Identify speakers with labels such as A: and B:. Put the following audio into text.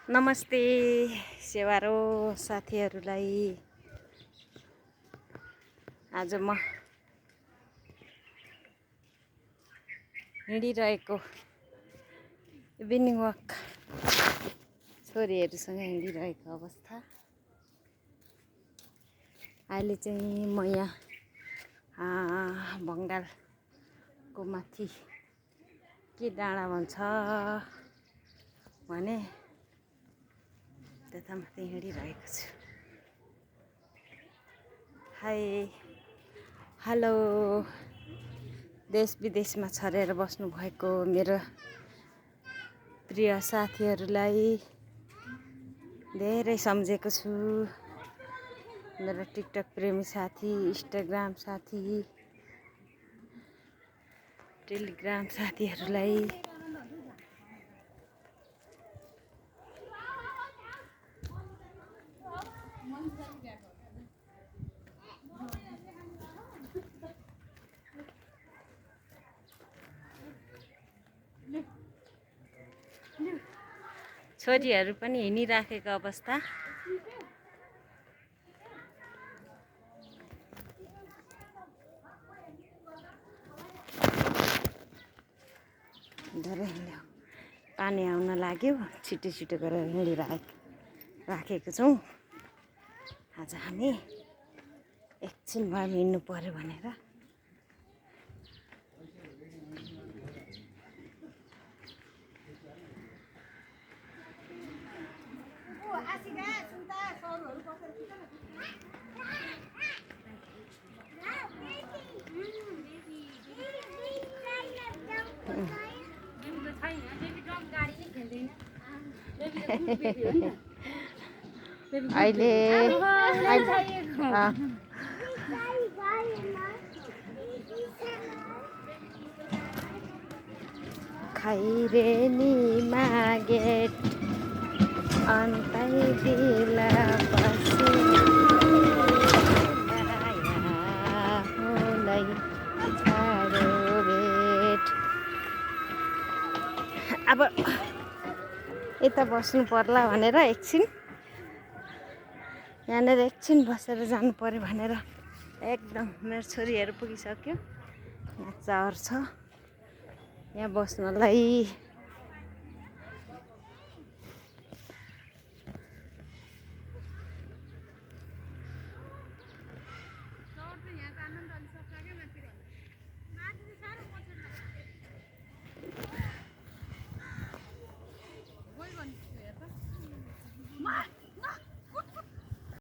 A: नमस्ते सेवारो साथीहरूलाई। आज म हिँडिरहेको इभिनिङ वक छोरीहरूसँग हिँडिरहेको अवस्था। अहिले चाहिँ म यहाँ भङ्गालको माथि के डाँडा भन्छ भने त्यता माथि हिँडिरहेको छु। हाई हेलो, देश विदेशमा छरेर बस्नु भएको मेरो प्रिय साथीहरूलाई धेरै सम्झेको छु। मेरो टिकटक प्रेमी साथी, इन्स्टाग्राम साथी, टेलिग्राम साथीहरूलाई छोरीहरू पनि हिँडिराखेको अवस्था। धेरै पानी आउन लाग्यो, छिटो छिटो गरेर हिँडिराखेको छौँ। आज हामी एकछिन भए पनि हिँड्नु पर्यो भनेर अहिले खैरेनीमा गेट अन्तै दिला बसी हुँदै छाडो भेट। अब यता बस्नु पर्ला भनेर एकछिन यहाँनिर एकछिन बसेर जानु पर्यो भनेर एकदम मेरो छोरीहरू पुगिसक्यो। यहाँ चौर छ, यहाँ बस्नलाई।